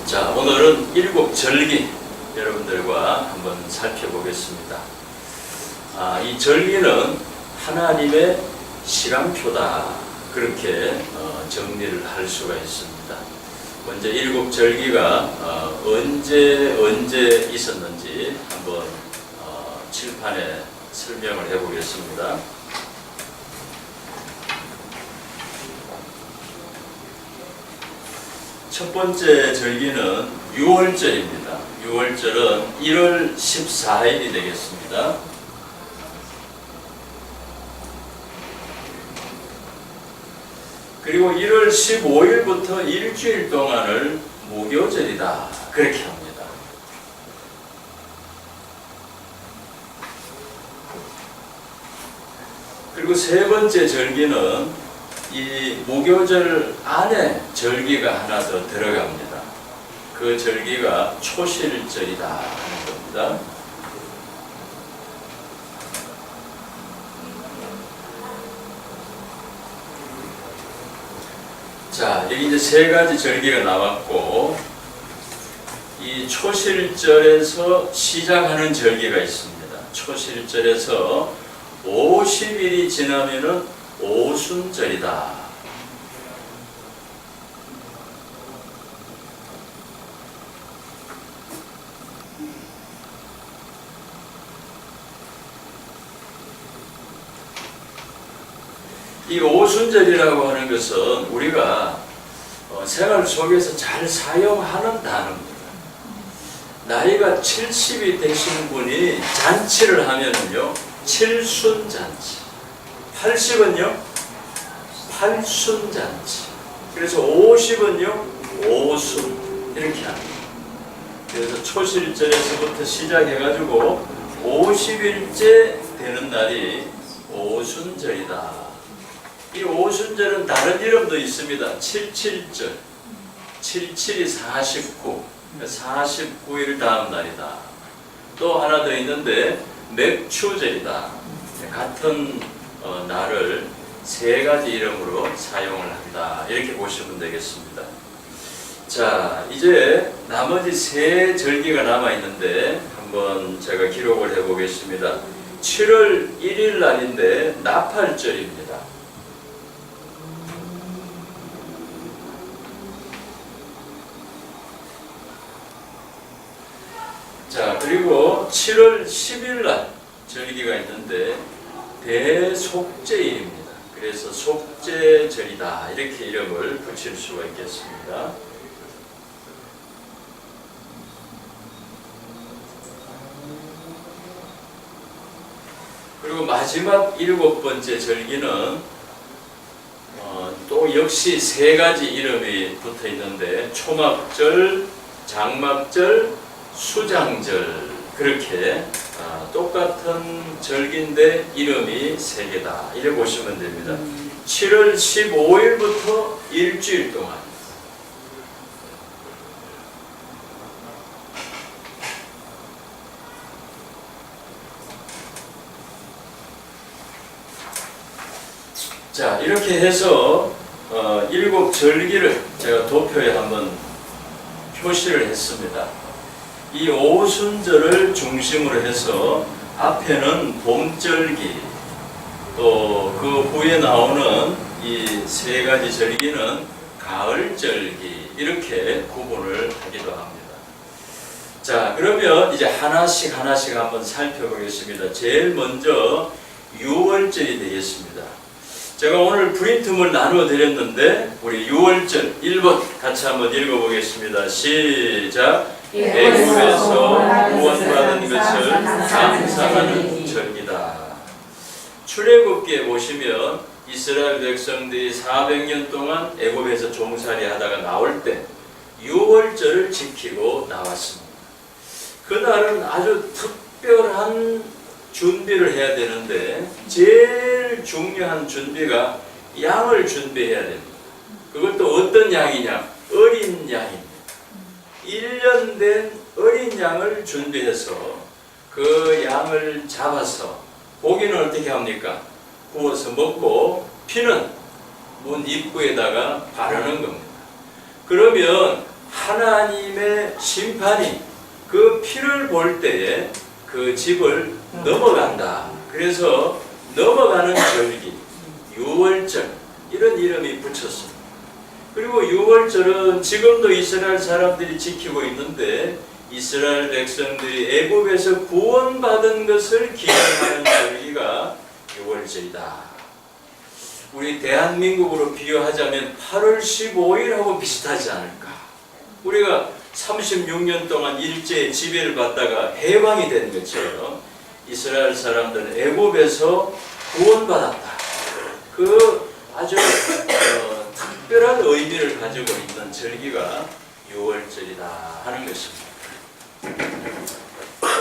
자, 오늘은 일곱 절기 여러분들과 한번 살펴보겠습니다. 이 절기는 하나님의 시간표다, 그렇게 정리를 할 수가 있습니다. 먼저 일곱 절기가 언제 있었는지 한번 칠판에 설명을 해보겠습니다. 첫 번째 절기는 유월절입니다. 유월절은 1월 14일이 되겠습니다. 그리고 1월 15일부터 일주일 동안을 무교절이다, 그렇게 합니다. 그리고 세 번째 절기는 이 무교절 안에 절기가 하나 더 들어갑니다. 그 절기가 초실절이다 하는 겁니다. 자, 여기 이제 세 가지 절기가 나왔고, 이 초실절에서 시작하는 절기가 있습니다. 초실절에서 50일이 지나면은 오순절이다. 이 오순절이라고 하는 것은 우리가 생활 속에서 잘 사용하는 단어입니다. 나이가 70이 되신 분이 잔치를 하면은요, 칠순잔치. 80은요? 팔순잔치. 그래서 50은요? 오순. 이렇게 합니다. 그래서 초실절에서부터 시작해가지고 50일째 되는 날이 오순절이다. 이 오순절은 다른 이름도 있습니다. 77절. 77이 49. 49일 다음 날이다. 또 하나 더 있는데 맥추절이다. 같은 날을 세 가지 이름으로 사용을 한다, 이렇게 보시면 되겠습니다. 자, 이제 나머지 세 절기가 남아 있는데 한번 제가 기록을 해 보겠습니다. 7월 1일 날인데 나팔절입니다. 자, 그리고 7월 10일 날 절기가 있는데 대속죄일입니다. 그래서 속죄절이다, 이렇게 이름을 붙일 수가 있겠습니다. 그리고 마지막 일곱 번째 절기는 또 역시 세 가지 이름이 붙어 있는데 초막절, 장막절, 수장절, 그렇게 똑같은 절기인데 이름이 세 개다, 이렇게 보시면 됩니다. 7월 15일부터 일주일 동안, 자, 이렇게 해서 일곱 절기를 제가 도표에 한번 표시를 했습니다. 이 오순절을 중심으로 해서 앞에는 봄절기, 또 그 후에 나오는 이 세 가지 절기는 가을절기, 이렇게 구분을 하기도 합니다. 자, 그러면 이제 하나씩 한번 살펴보겠습니다. 제일 먼저 유월절이 되겠습니다. 제가 오늘 프린트물 나누어 드렸는데 우리 유월절 1번 같이 한번 읽어보겠습니다. 시작. 애굽에서 구원받은 것을 감사하는 절기다. 출애굽기에 보시면 이스라엘 백성들이 400년 동안 애굽에서 종살이 하다가 나올 때 유월절을 지키고 나왔습니다. 그날은 아주 특별한 준비를 해야 되는데 제일 중요한 준비가 양을 준비해야 됩니다. 그것도 어떤 양이냐? 어린 양입니다. 1년 된 어린 양을 준비해서 그 양을 잡아서 고기는 어떻게 합니까? 구워서 먹고 피는 문 입구에다가 바르는 겁니다. 그러면 하나님의 심판이 그 피를 볼 때에 그 집을 넘어간다. 그래서 넘어가는 절기, 유월절, 이런 이름이 붙였습니다. 그리고 유월절은 지금도 이스라엘 사람들이 지키고 있는데, 이스라엘 백성들이 애굽에서 구원받은 것을 기념하는 절기가 유월절이다. 우리 대한민국으로 비유하자면 8월 15일하고 비슷하지 않을까. 우리가 36년 동안 일제의 지배를 받다가 해방이 된 것처럼 이스라엘 사람들은 애굽에서 구원받았다. 그 아주 특별한 의미를 가지고 있는 절기가 유월절이다 하는 것입니다.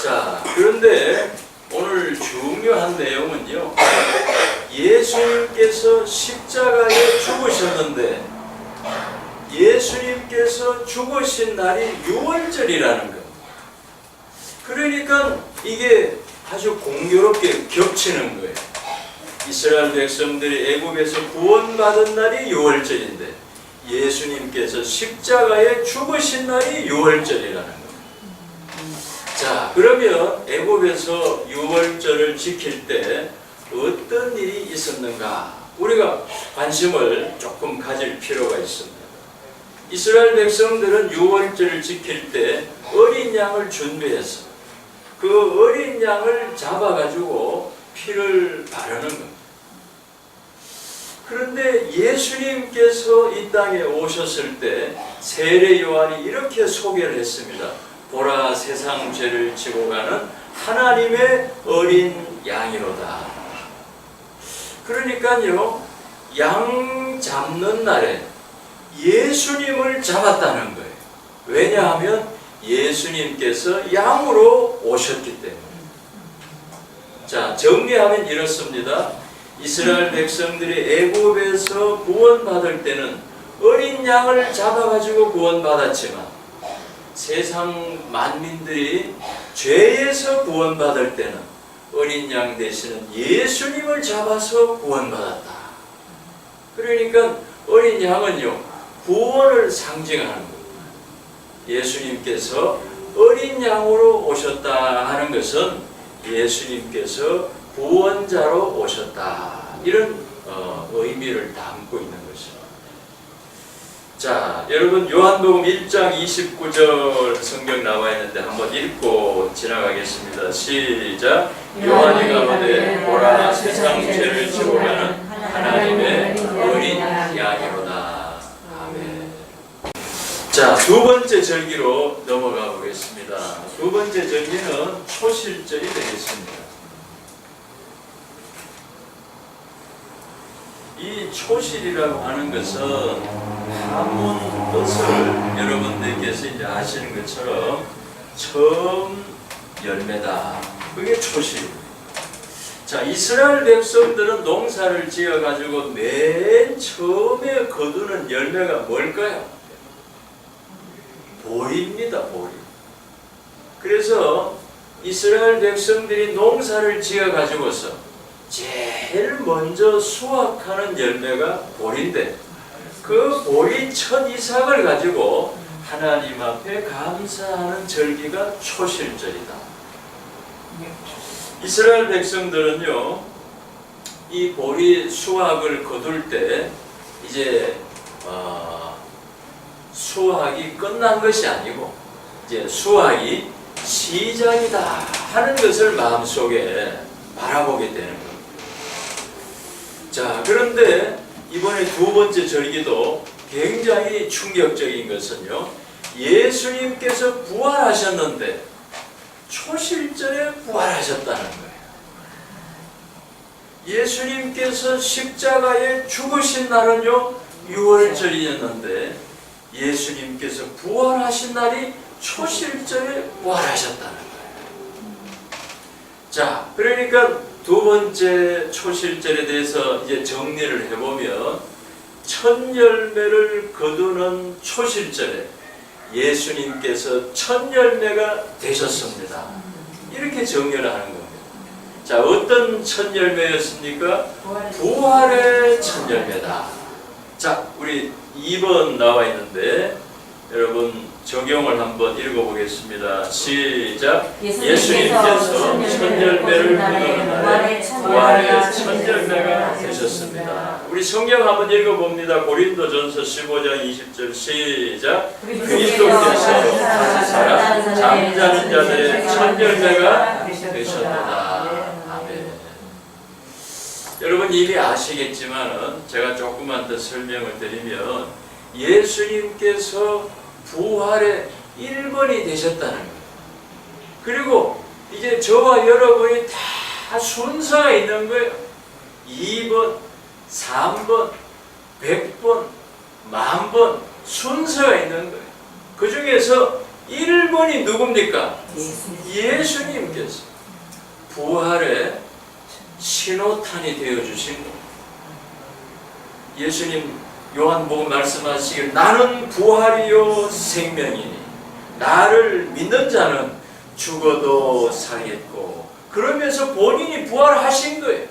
자, 그런데 오늘 중요한 내용은요, 예수님께서 십자가에 죽으셨는데 예수님께서 죽으신 날이 유월절이라는 겁니다. 그러니까 이게 아주 공교롭게 겹치는 거예요. 이스라엘 백성들이 애굽에서 구원받은 날이 유월절인데 예수님께서 십자가에 죽으신 날이 유월절이라는 겁니다. 자, 그러면 애굽에서 유월절을 지킬 때 어떤 일이 있었는가? 우리가 관심을 조금 가질 필요가 있습니다. 이스라엘 백성들은 유월절을 지킬 때 어린 양을 준비해서 그 어린 양을 잡아가지고 피를 바르는 겁니다. 그런데 예수님께서 이 땅에 오셨을 때 세례 요한이 이렇게 소개를 했습니다. 보라, 세상 죄를 지고 가는 하나님의 어린 양이로다. 그러니까요, 양 잡는 날에 예수님을 잡았다는 거예요. 왜냐하면 예수님께서 양으로 오셨기 때문에. 자, 정리하면 이렇습니다. 이스라엘 백성들이 애굽에서 구원받을 때는 어린 양을 잡아가지고 구원받았지만 세상 만민들이 죄에서 구원받을 때는 어린 양 대신은 예수님을 잡아서 구원받았다. 그러니까 어린 양은요, 구원을 상징하는 겁니다. 예수님께서 어린 양으로 오셨다 하는 것은 예수님께서 구원자로 오셨다, 이런 의미를 담고 있는 것입니다. 자, 여러분 요한복음 1장 29절 성경 나와 있는데 한번 읽고 지나가겠습니다. 시작. 요한이 가로되 보라, 세상 죄를 지고 가는 하나님의 어린 양이로다. 아멘. 자, 두 번째 절기로 넘어가 보겠습니다. 두 번째 절기는 초실절이 되겠습니다. 이 초실이라고 하는 것은 한문 뜻을 여러분들께서 이제 아시는 것처럼 처음 열매다. 그게 초실입니다. 자, 이스라엘 백성들은 농사를 지어가지고 맨 처음에 거두는 열매가 뭘까요? 보리입니다, 보리. 그래서 이스라엘 백성들이 농사를 지어가지고서 제일 먼저 수확하는 열매가 보리인데 그 보리 첫 이삭을 가지고 하나님 앞에 감사하는 절기가 초실절이다. 이스라엘 백성들은요, 이 보리 수확을 거둘 때 이제 수확이 끝난 것이 아니고 이제 수확이 시작이다 하는 것을 마음속에 바라보게 되는 겁니다. 자, 그런데 이번에 두 번째 절기도 굉장히 충격적인 것은요, 예수님께서 부활하셨는데 초실절에 부활하셨다는 거예요. 예수님께서 십자가에 죽으신 날은요, 유월절이었는데 예수님께서 부활하신 날이 초실절에 부활하셨다는 거예요. 자, 그러니까 두 번째 초실절에 대해서 이제 정리를 해보면 첫 열매를 거두는 초실절에 예수님께서 첫 열매가 되셨습니다. 이렇게 정리를 하는 겁니다. 자, 어떤 첫 열매였습니까? 부활의 첫 열매다. 자, 우리 2번 나와 있는데 여러분 적용을 한번 읽어보겠습니다. 시작. 예수님께서 천열매를 거두는 날에 부활의 천열매가 되셨습니다. 우리 성경 한번 읽어봅니다. 고린도전서 15장 20절 시작. 그리스도께서 다시 살아 잠자는 자들의 천열매가 되셨도다. 아멘. 여러분 이미 아시겠지만 제가 조금만 더 설명을 드리면 예수님께서 부활의 1번이 되셨다는 거예요. 그리고 이제 저와 여러분이 다 순서가 있는 거예요. 2번, 3번, 100번, 10,000번 순서가 있는 거예요. 그 중에서 1번이 누굽니까? 예수님께서 부활의 신호탄이 되어주신 거예요. 예수님 요한복음 말씀하시길 나는 부활이요 생명이니 나를 믿는 자는 죽어도 살겠고, 그러면서 본인이 부활하신 거예요.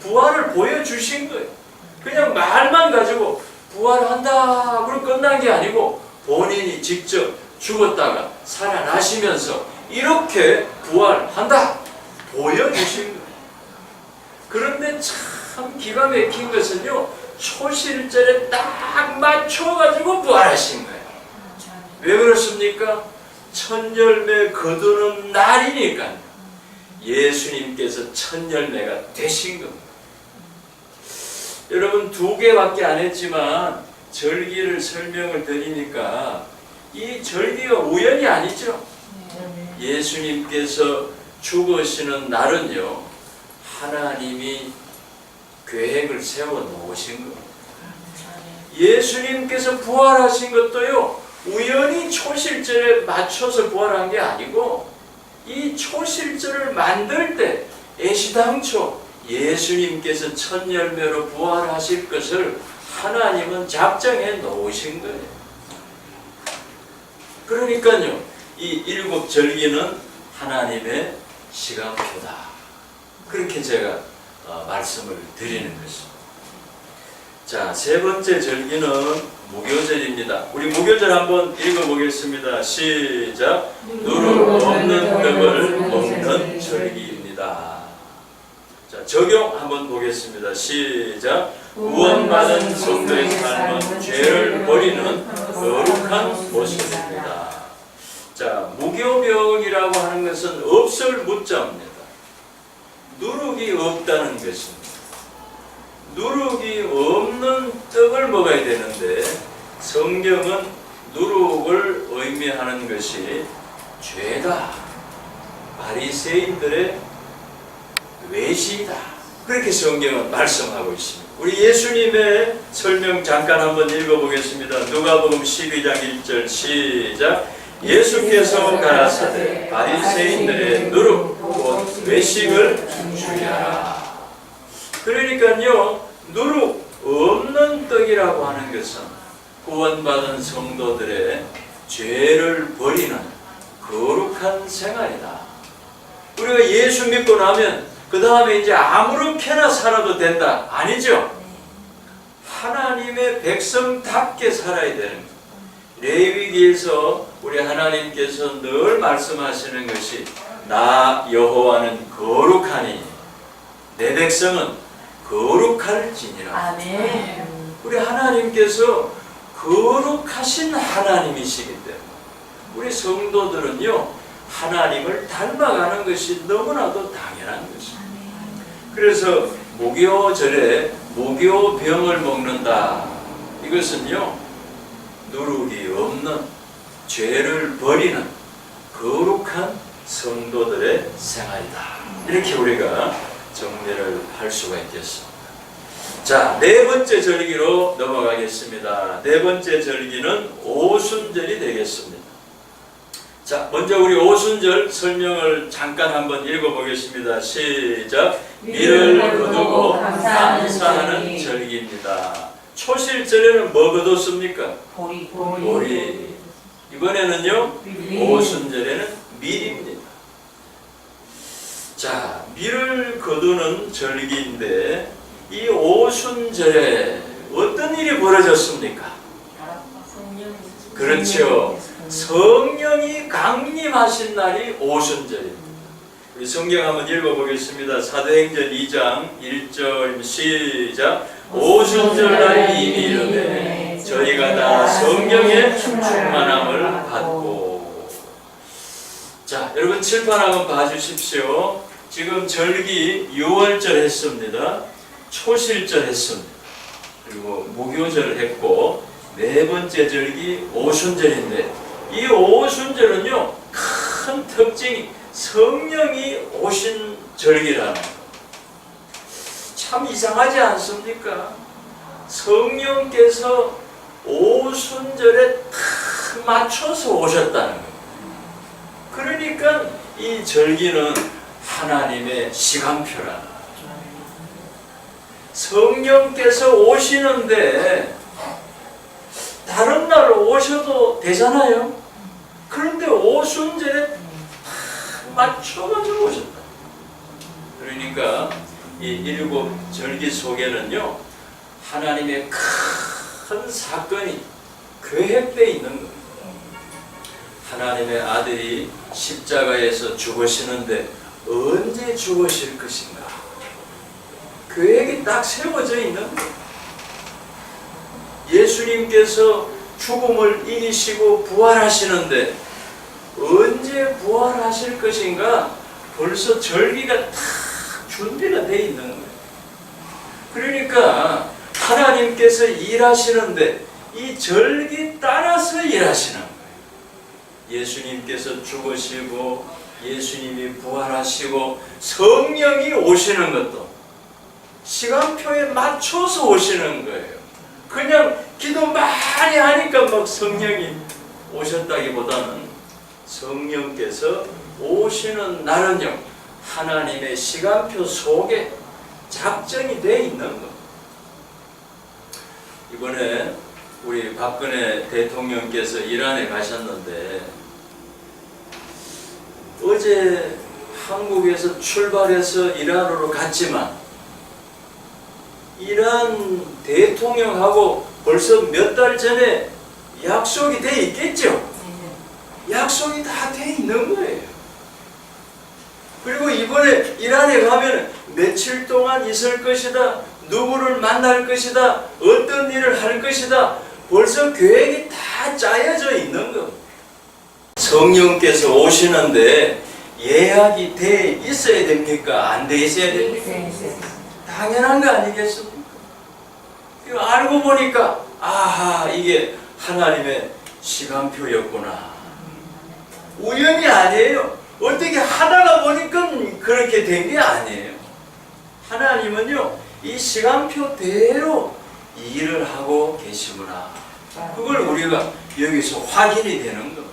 부활을 보여주신 거예요. 그냥 말만 가지고 부활한다 그럼 끝난 게 아니고 본인이 직접 죽었다가 살아나시면서 이렇게 부활한다 보여주신 거예요. 그런데 참 기가 막힌 것은요, 초실절에 딱 맞춰가지고 부활하신 거예요. 왜 그렇습니까? 천열매 거두는 날이니까 예수님께서 천열매가 되신 겁니다. 여러분 2개밖에 안 했지만 절기를 설명을 드리니까 이 절기가 우연이 아니죠. 예수님께서 죽으시는 날은요, 하나님이 계획을 세워 놓으신 겁니다. 예수님께서 부활하신 것도요, 우연히 초실절에 맞춰서 부활한 게 아니고 이 초실절을 만들 때 애시당초 예수님께서 천열매로 부활하실 것을 하나님은 작정해 놓으신 거예요. 그러니까요, 이 7절기는 하나님의 시간표다. 그렇게 제가 말씀을 드리는 것입니다. 자, 3번째 절기는 무교절입니다. 우리 무교절 한번 읽어보겠습니다. 시작. 누룩 없는 떡을 먹는 절기입니다. 자, 적용 한번 보겠습니다. 시작. 구원받은 성도의 삶은 죄를 버리는 거룩한 모습입니다. 자, 무교병이라고 하는 것은 없을 무자입니다. 누룩이 없다는 것입니다. 누룩이 없는 떡을 먹어야 되는데 성경은 누룩을 의미하는 것이 죄다, 바리새인들의 외식이다, 그렇게 성경은 말씀하고 있습니다. 우리 예수님의 설명 잠깐 한번 읽어보겠습니다. 누가복음 12장 1절 시작. 예수께서 가라사대 바리새인들의 누룩 곧 외식을 주의하라. 그러니까요, 누룩 없는 떡이라고 하는 것은 구원받은 성도들의 죄를 버리는 거룩한 생활이다. 우리가 예수 믿고 나면 그 다음에 이제 아무렇게나 살아도 된다, 아니죠? 하나님의 백성답게 살아야 되는 거예요. 레위기에서 우리 하나님께서 늘 말씀하시는 것이 나 여호와는 거룩하니 내 백성은 거룩할지니라. 아멘. 우리 하나님께서 거룩하신 하나님이시기 때문에 우리 성도들은요, 하나님을 닮아가는 것이 너무나도 당연한 것입니다. 그래서 무교절에 무교병을 먹는다. 이것은요, 누룩이 없는 죄를 버리는 거룩한 성도들의 생활이다. 이렇게 우리가 정리를 할 수가 있겠습니다. 자, 4번째 절기로 넘어가겠습니다. 4번째 절기는 오순절이 되겠습니다. 자, 먼저 우리 오순절 설명을 잠깐 한번 읽어보겠습니다. 시작. 밀을 거두고 감사하는 절기입니다. 초실절에는 뭐 거뒀습니까? 보리. 이번에는요, 오순절에는 밀입니다. 자, 밀을 거두는 절기인데 이 오순절에 어떤 일이 벌어졌습니까? 그렇죠. 성령이 강림하신 날이 오순절입니다. 우리 성경 한번 읽어보겠습니다. 사도행전 2장 1절 시작. 오순절날이 이미 이르되 저희가 다 성령의 충만함을 받고. 자, 여러분 칠판 한번 봐주십시오. 지금 절기 6월절 했습니다. 초실절 했습니다. 그리고 무교절 했고 네 번째 절기 오순절인데, 이 오순절은요 큰 특징이 성령이 오신 절기라는 거. 참 이상하지 않습니까? 성령께서 오순절에 딱 맞춰서 오셨다는 거예요. 그러니까 이 절기는 하나님의 시간표라는 거예요. 성령께서 오시는데 다른 날 오셔도 되잖아요. 그런데 오순절에 딱 맞춰가지고 오셨다. 그러니까 이 일곱 절기 속에는요 하나님의 큰 사건이 계획되어 있는 거예요. 하나님의 아들이 십자가에서 죽으시는데 언제 죽으실 것인가, 계획이 딱 세워져 있는 거예요. 예수님께서 죽음을 이기시고 부활하시는데 언제 부활하실 것인가, 벌써 절기가 다 준비가 되어 있는 거예요. 그러니까 하나님께서 일하시는데 이 절기 따라서 일하시는 거예요. 예수님께서 죽으시고 예수님이 부활하시고 성령이 오시는 것도 시간표에 맞춰서 오시는 거예요. 그냥 기도 많이 하니까 막 성령이 오셨다기보다는 성령께서 오시는 날은요 하나님의 시간표 속에 작정이 되어 있는 것. 이번에 우리 박근혜 대통령께서 이란에 가셨는데 어제 한국에서 출발해서 이란으로 갔지만 이란 대통령하고 벌써 몇 달 전에 약속이 돼 있겠죠? 약속이 다 돼 있는 거예요. 그리고 이번에 이란에 가면 며칠 동안 있을 것이다, 누구를 만날 것이다, 어떤 일을 할 것이다, 벌써 계획이 다 짜여져 있는 거. 성령께서 오시는데 예약이 돼 있어야 됩니까? 안 돼 있어야 됩니까? 당연한 거 아니겠습니까? 이거 알고 보니까 아하, 이게 하나님의 시간표였구나. 우연이 아니에요. 어떻게 하다가 보니까 그렇게 된 게 아니에요. 하나님은요 이 시간표대로 일을 하고 계시구나. 그걸 우리가 여기서 확인이 되는 겁니다.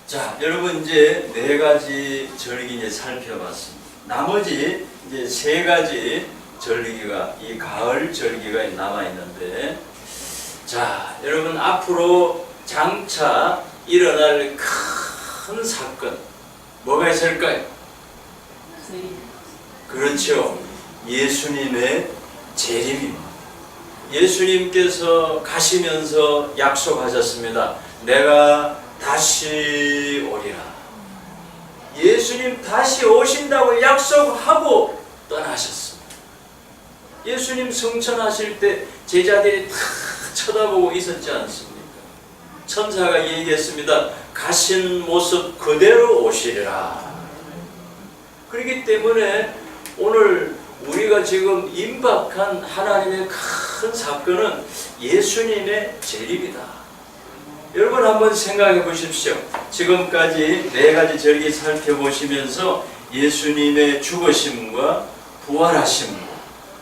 자, 여러분 이제 네 가지 절기 이제 살펴봤습니다. 나머지 이제 세 가지 절기가, 이 가을 절기가 남아 있는데, 자, 여러분 앞으로 장차 일어날 큰 사건 뭐가 있을까요? 그렇죠. 예수님의 재림입니다. 예수님께서 가시면서 약속하셨습니다. 내가 다시 오리라. 예수님 다시 오신다고 약속하고 떠나셨습니다. 예수님 성천하실 때 제자들이 다 쳐다보고 있었지 않습니까? 천사가 얘기했습니다. 가신 모습 그대로 오시리라. 그렇기 때문에 오늘 우리가 지금 임박한 하나님의 큰 사건은 예수님의 재림이다. 여러분 한번 생각해 보십시오. 지금까지 네 가지 절기 살펴보시면서 예수님의 죽으심과 부활하심과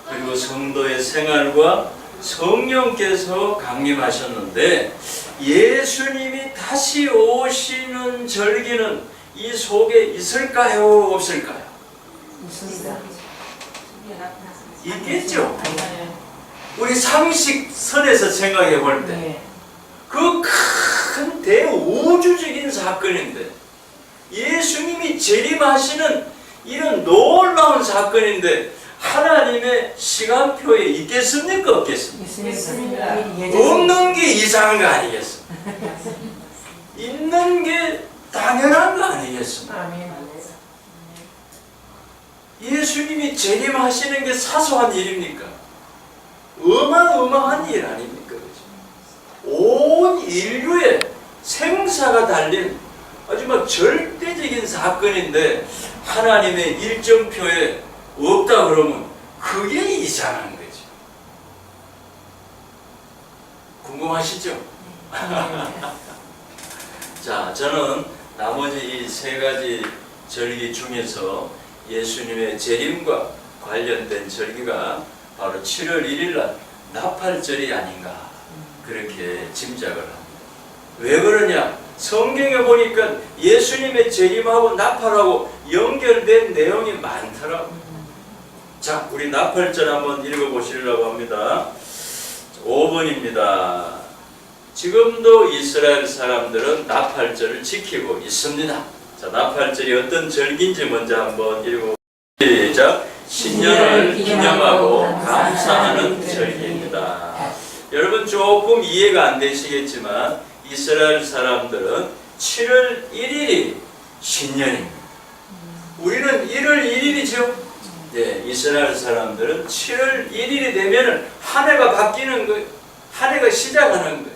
그리고 성도의 생활과 성령께서 강림하셨는데, 예수님이 다시 오시는 절기는 이 속에 있을까요? 없을까요? 있습니다. 있겠죠? 우리 상식선에서 생각해 볼 때 그 큰 대우주적인 사건인데, 예수님이 재림하시는 이런 놀라운 사건인데 하나님의 시간표에 있겠습니까? 없겠습니까? 있습니다. 없는 게 이상한 거 아니겠습니까? 있는 게 당연한 거 아니겠습니까? 아멘. 예수님이 재림하시는 게 사소한 일입니까? 어마어마한 일 아닙니까? 그죠? 온 인류의 생사가 달린 아주 막 절대적인 사건인데 하나님의 일정표에 없다 그러면 그게 이상한 거죠. 궁금하시죠? 자, 저는 나머지 이 세 가지 절기 중에서 예수님의 재림과 관련된 절기가 바로 7월 1일 날 나팔절이 아닌가 그렇게 짐작을 합니다. 왜 그러냐? 성경에 보니까 예수님의 재림하고 나팔하고 연결된 내용이 많더라고요. 자, 우리 나팔절 한번 읽어보시려고 합니다. 5번입니다. 지금도 이스라엘 사람들은 나팔절을 지키고 있습니다. 자, 나팔절이 어떤 절기인지 먼저 한번 읽어보시죠. 시작! 신년을 기념하고 감사하는 절기입니다. 여러분 조금 이해가 안 되시겠지만 이스라엘 사람들은 7월 1일이 신년입니다. 우리는 1월 1일이죠. 네, 이스라엘 사람들은 7월 1일이 되면 한 해가 바뀌는 거예요. 한 해가 시작하는 거예요.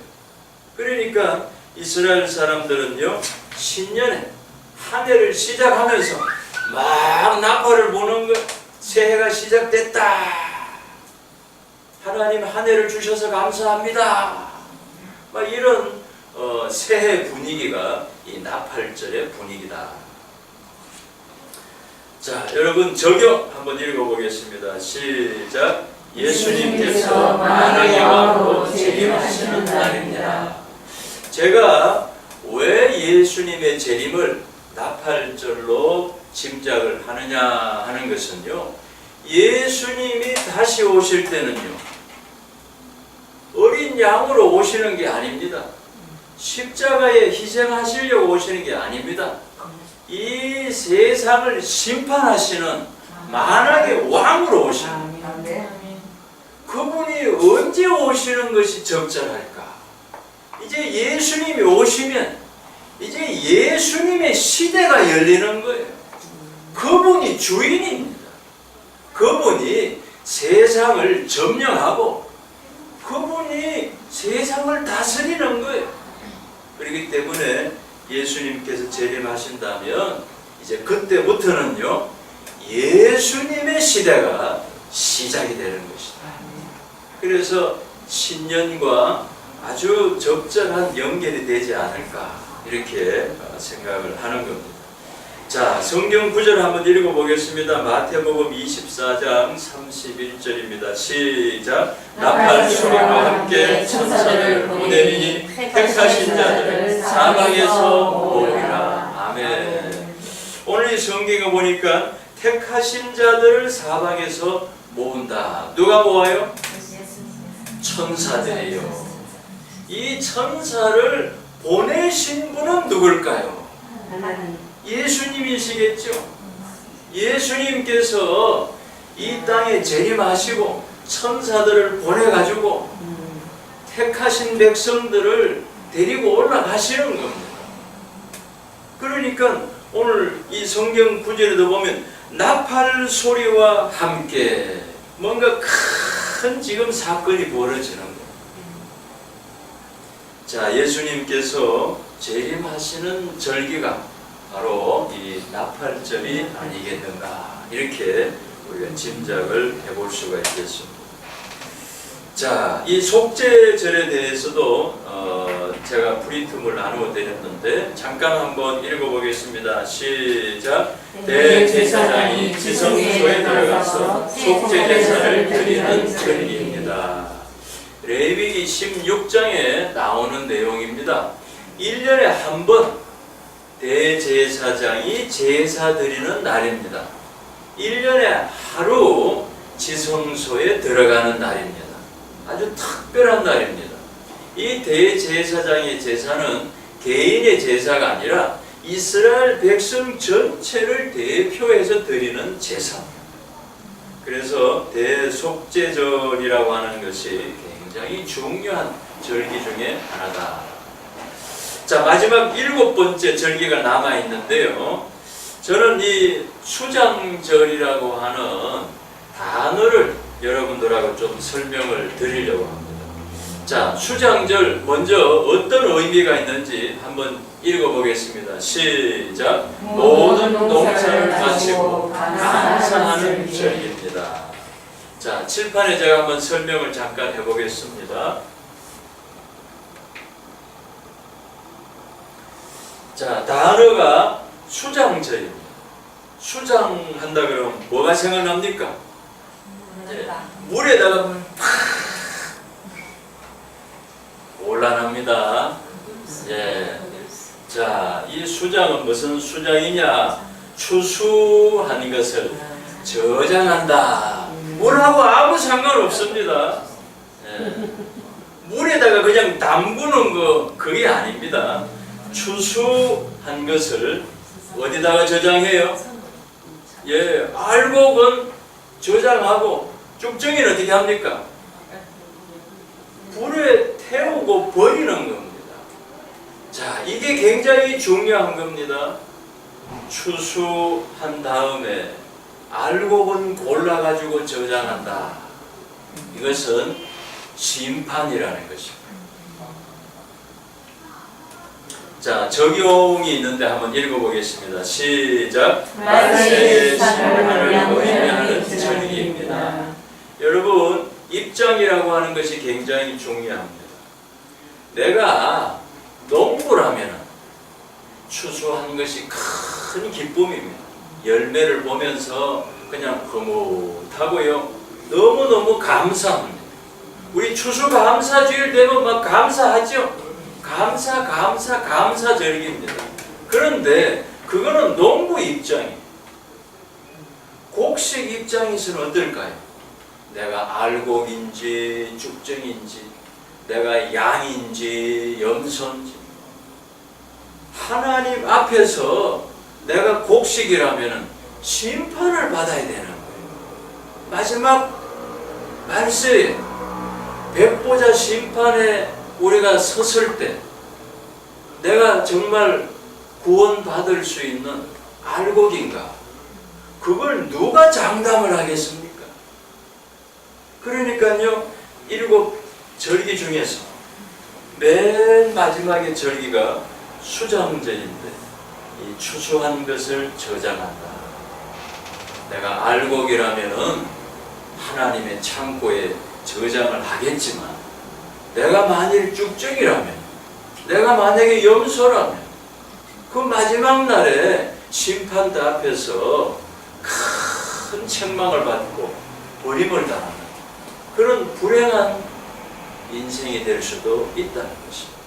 그러니까 이스라엘 사람들은요, 신년에 한 해를 시작하면서 막 나팔을 보는 거예요. 새해가 시작됐다. 하나님 한 해를 주셔서 감사합니다. 막 이런 새해 분위기가 이 나팔절의 분위기다. 자, 여러분 적용 한번 읽어보겠습니다. 시작! 예수님께서 만왕의 왕으로 재림하시는 날입니다. 제가 왜 예수님의 재림을 나팔절로 짐작을 하느냐 하는 것은요, 예수님이 다시 오실 때는요, 어린 양으로 오시는 게 아닙니다. 십자가에 희생하시려고 오시는 게 아닙니다. 이 세상을 심판하시는 만왕의 왕으로 오시는 거예요. 그분이 언제 오시는 것이 적절할까? 이제 예수님이 오시면 이제 예수님의 시대가 열리는 거예요. 그분이 주인입니다. 그분이 세상을 점령하고 그분이 세상을 다스리는 거예요. 그렇기 때문에 예수님께서 재림하신다면 이제 그때부터는요, 예수님의 시대가 시작이 되는 것이다. 그래서 신년과 아주 적절한 연결이 되지 않을까 이렇게 생각을 하는 겁니다. 자, 성경 구절 한번 읽어보겠습니다. 마태복음 24장 31절입니다. 시작! 나팔 소리와 함께 천사를 보내리니 택하신 자들을 사방에서 모으리라. 아멘. 오늘 이 성경에 보니까 택하신 자들을 사방에서 모은다. 누가 모아요? 천사들이에요. 이 천사를 보내신 분은 누굴까요? 예수님이시겠죠. 예수님께서 이 땅에 재림하시고 천사들을 보내가지고 택하신 백성들을 데리고 올라가시는 겁니다. 그러니까 오늘 이 성경 구절에도 보면 나팔 소리와 함께 뭔가 큰 지금 사건이 벌어지는 거예요. 자, 예수님께서 재림하시는 절기가 바로 이 나팔절이 아니겠는가 이렇게 우리가 짐작을 해볼 수가 있겠습니다. 자, 이 속죄절에 대해서도 제가 프린트물 나누어 드렸는데 잠깐 한번 읽어보겠습니다. 시작! 대제사장이 지성소에 들어가서 속죄제사를 드리는 절기입니다. 레위기 16장에 나오는 내용입니다. 1년에 한 번 대제사장이 제사 드리는 날입니다. 1년에 하루 지성소에 들어가는 날입니다. 아주 특별한 날입니다. 이 대제사장의 제사는 개인의 제사가 아니라 이스라엘 백성 전체를 대표해서 드리는 제사입니다. 그래서 대속죄절이라고 하는 것이 굉장히 중요한 절기 중에 하나다. 자, 마지막 7번째 절기가 남아 있는데요. 저는 이 수장절이라고 하는 단어를 여러분들하고 좀 설명을 드리려고 합니다. 자, 수장절 먼저 어떤 의미가 있는지 한번 읽어보겠습니다. 시작. 모든 농사를 마치고 감사하는 절기입니다. 자, 칠판에 제가 한번 설명을 잠깐 해보겠습니다. 자, 단어가 수장절입니다. 수장한다 그러면 뭐가 생각납니까? 물에다가 곤란합니다. 예. 자, 이 수장은 무슨 수장이냐? 추수한 것을 저장한다. 물하고 아무 상관없습니다. 예. 물에다가 그냥 담그는 거 그게 아닙니다. 추수한 것을 어디다가 저장해요? 예, 알곡은 저장하고 쭉정이는 어떻게 합니까? 불에 태우고 버리는 겁니다. 자, 이게 굉장히 중요한 겁니다. 추수한 다음에 알곡은 골라가지고 저장한다. 이것은 심판이라는 것입니다. 자, 적용이 있는데 한번 읽어보겠습니다. 시작. 말세의 심판을 의미하는 절기입니다. 여러분, 입장이라고 하는 것이 굉장히 중요합니다. 내가 농부라면 추수한 것이 큰 기쁨입니다. 열매를 보면서 그냥 흐뭇하고요. 너무너무 감사합니다. 우리 추수감사주일 되면 막 감사하죠? 감사 절기입니다. 그런데 그거는 농부 입장이에요. 곡식 입장에서는 어떨까요? 내가 알곡인지 쭉정인지 내가 양인지 염소인지 하나님 앞에서 내가 곡식이라면 심판을 받아야 되는 거예요. 마지막 말세에 백보자 심판에 우리가 섰을 때 내가 정말 구원받을 수 있는 알곡인가? 그걸 누가 장담을 하겠습니까? 그러니까요, 7절기 중에서 맨 마지막의 절기가 수장절인데 이 추수한 것을 저장한다. 내가 알곡이라면은 하나님의 창고에 저장을 하겠지만 내가 만일 쭉정이라면, 내가 만약에 염소라면 그 마지막 날에 심판대 앞에서 큰 책망을 받고 버림을 당하는 그런 불행한 인생이 될 수도 있다는 것입니다.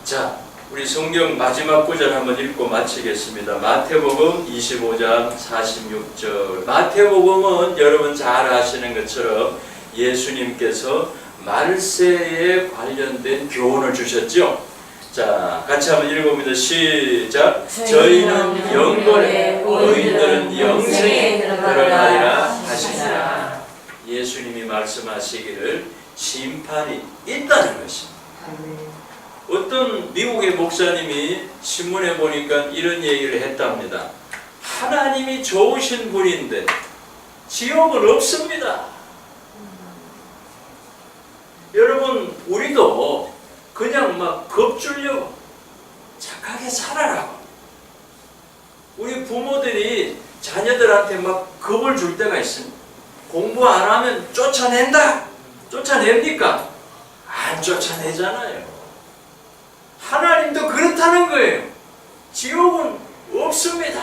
자, 우리 성경 마지막 구절 한번 읽고 마치겠습니다. 마태복음 25장 46절. 마태복음은 여러분 잘 아시는 것처럼 예수님께서 말세에 관련된 교훈을 주셨죠. 자, 같이 한번 읽어봅니다. 시작. 저희는 영벌에 의인들은 영생에 들어가리라 하시니라. 예수님이 말씀하시기를 심판이 있다는 것입니다. 어떤 미국의 목사님이 신문에 보니까 이런 얘기를 했답니다. 하나님이 좋으신 분인데 지옥은 없습니다. 여러분, 우리도 그냥 막 겁주려고 착하게 살아라고 우리 부모들이 자녀들한테 막 겁을 줄 때가 있습니다. 공부 안 하면 쫓아낸다. 쫓아냅니까? 안 쫓아내잖아요. 하나님도 그렇다는 거예요. 지옥은 없습니다.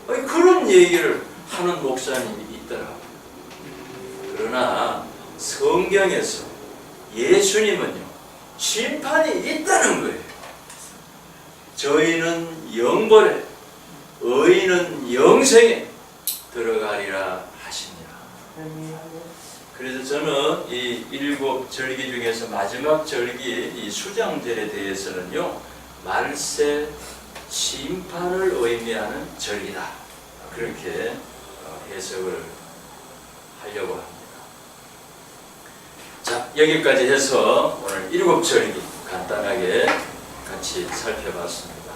그런 얘기를 하는 목사님이 있더라고요. 그러나 성경에서 예수님은요, 심판이 있다는 거예요. 저희는 영벌에, 의인은 영생에 들어가리라 하시니라. 그래서 저는 이 7절기 중에서 마지막 절기, 이 수장절에 대해서는요, 말세 심판을 의미하는 절기다. 그렇게 해석을 하려고 합니다. 자, 여기까지 해서 오늘 7절기 간단하게 같이 살펴봤습니다.